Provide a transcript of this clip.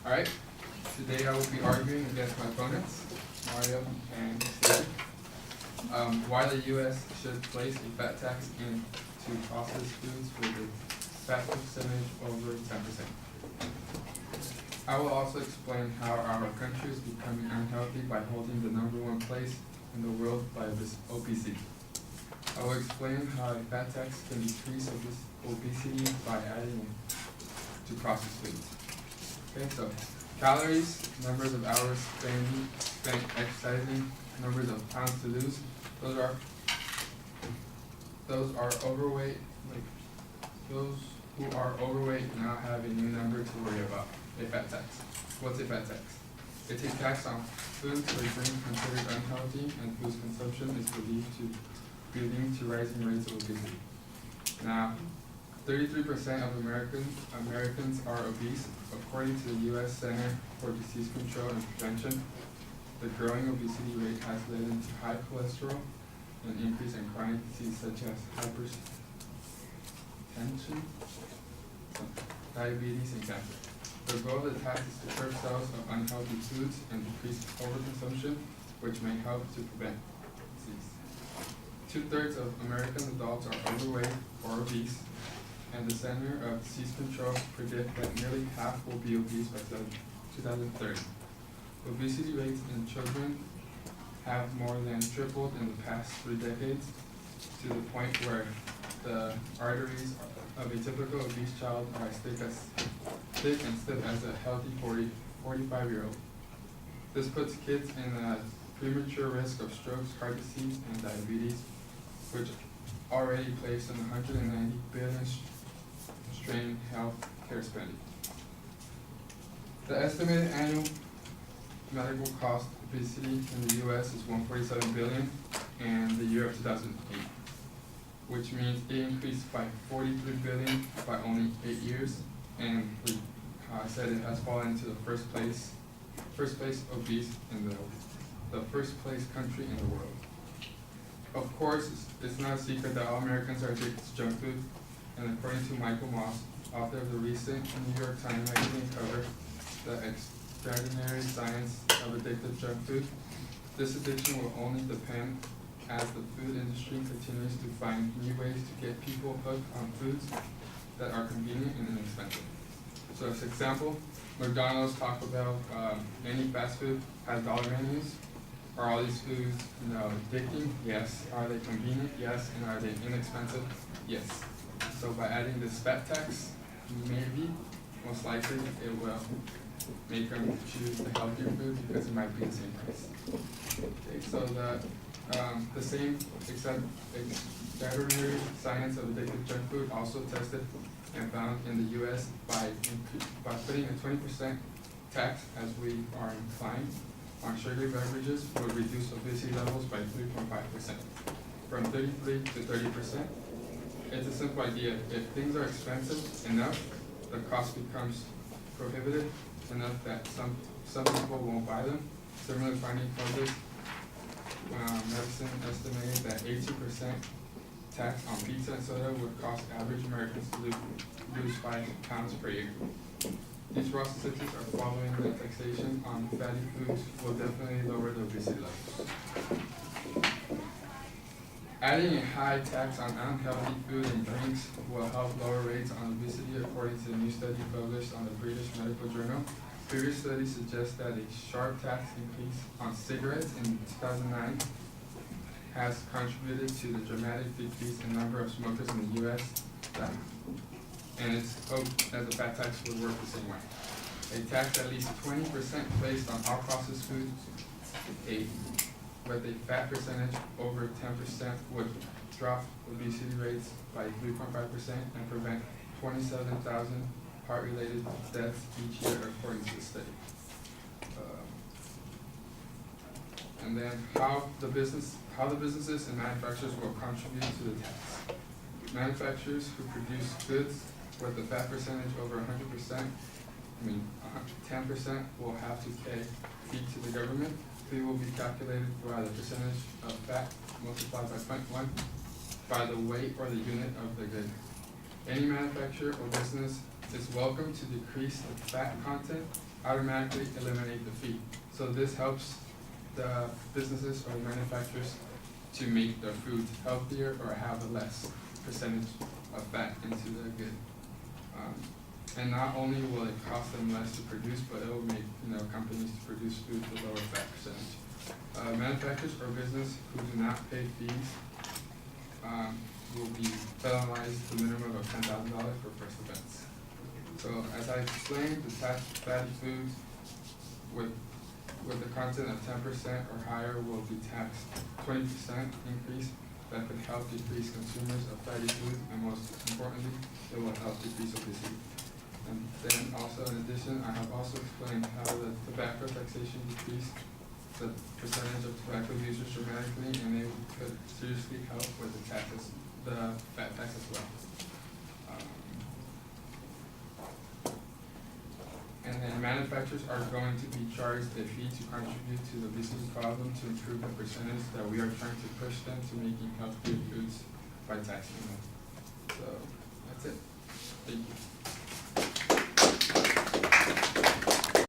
Alright, today I will be arguing against my opponents, Mario and Steve, why the U.S. should place a fat tax into processed foods with a fat percentage over 10%. I will also explain how our country is becoming unhealthy by holding the #1 place in the world by obesity. I will explain how a fat tax can decrease obesity by adding to processed foods. Okay, so calories, numbers of hours spent exercising, numbers of pounds to lose, those are overweight. Those who are overweight now have a new number to worry about: a fat tax. What's a fat tax? It's a tax on foods or drink considered unhealthy and whose consumption is believed to be leading to rising rates of obesity. Now, 33% of Americans are obese, according to the U.S. Center for Disease Control and Prevention. The growing obesity rate has led into high cholesterol, an increase in chronic disease such as hypertension, diabetes, and cancer. The goal of the tax is to curb sales of unhealthy foods and decrease overconsumption, which may help to prevent disease. 2/3 of American adults are overweight or obese, and the Center of Disease Control predict that nearly half will be obese by 2030. Obesity rates in children have more than tripled in the past 3 decades, to the point where the arteries of a typical obese child are as thick and stiff as a healthy 45-year-old. This puts kids in a premature risk of strokes, heart disease, and diabetes, which already placed in $190 billion strained health care spending. The estimated annual medical cost of obesity in the U.S. is $147 billion in the year of 2008, which means it increased by $43 billion by only 8 years, and I said it has fallen into the first place obese in the first place country in the world. Of course, it's not a secret that all Americans are addicted to junk food, and according to Michael Moss, author of the recent New York Times magazine cover, The Extraordinary Science of Addictive Junk Food, this addiction will only depend as the food industry continues to find new ways to get people hooked on foods that are convenient and inexpensive. So as an example, McDonald's, Taco Bell, any fast food has dollar menus. Are all these foods, addicting? Yes. Are they convenient? Yes. And are they inexpensive? Yes. So by adding this fat tax, maybe, most likely, it will make them choose the healthier food because it might be the same price. Okay, so the same extraordinary science of addictive junk food also tested and found in the U.S. by putting a 20% tax, as we are inclined, on sugary beverages would reduce obesity levels by 3.5%, from 33 to 30%. It's a simple idea. If things are expensive enough, the cost becomes prohibitive enough that some people won't buy them. Similar finding published medicine estimated that 18% tax on pizza and soda would cost average Americans to lose 5 pounds per year. These raw statistics are following the taxation on fatty foods will definitely lower the obesity levels. Adding a high tax on unhealthy food and drinks will help lower rates on obesity, according to a new study published on the British Medical Journal. Previous studies suggest that a sharp tax increase on cigarettes in 2009 has contributed to the dramatic decrease in number of smokers in the U.S. And it's hoped that the fat tax would work the same way. A tax at least 20% placed on all processed foods, with a fat percentage over 10% would drop obesity rates by 3.5% and prevent 27,000 heart-related deaths each year, according to the study. And then how the businesses and manufacturers will contribute to the tax. Manufacturers who produce goods with a fat percentage over 10% will have to pay fee to the government. Fee will be calculated by the percentage of fat multiplied by 0.1 by the weight or the unit of the good. Any manufacturer or business is welcome to decrease the fat content, automatically eliminate the fee. So this helps the businesses or manufacturers to make their foods healthier or have a less percentage of fat into the good. And not only will it cost them less to produce, but it will make companies to produce food with lower fat percentage. Manufacturers or business who do not pay fees will be penalized the minimum of $10,000 for first offense. So as I explained, the taxed fatty foods with the content of 10% or higher will be taxed 20% increase. That could help decrease consumers of fatty foods, and most importantly, it will help decrease obesity. And then also, in addition, I have also explained how the tobacco taxation decreased the percentage of tobacco users dramatically, and it could seriously help with the taxes, the fat tax as well. And then manufacturers are going to be charged a fee to contribute to the obesity problem to improve the percentage that we are trying to push them to making healthier foods by taxing them. So that's it.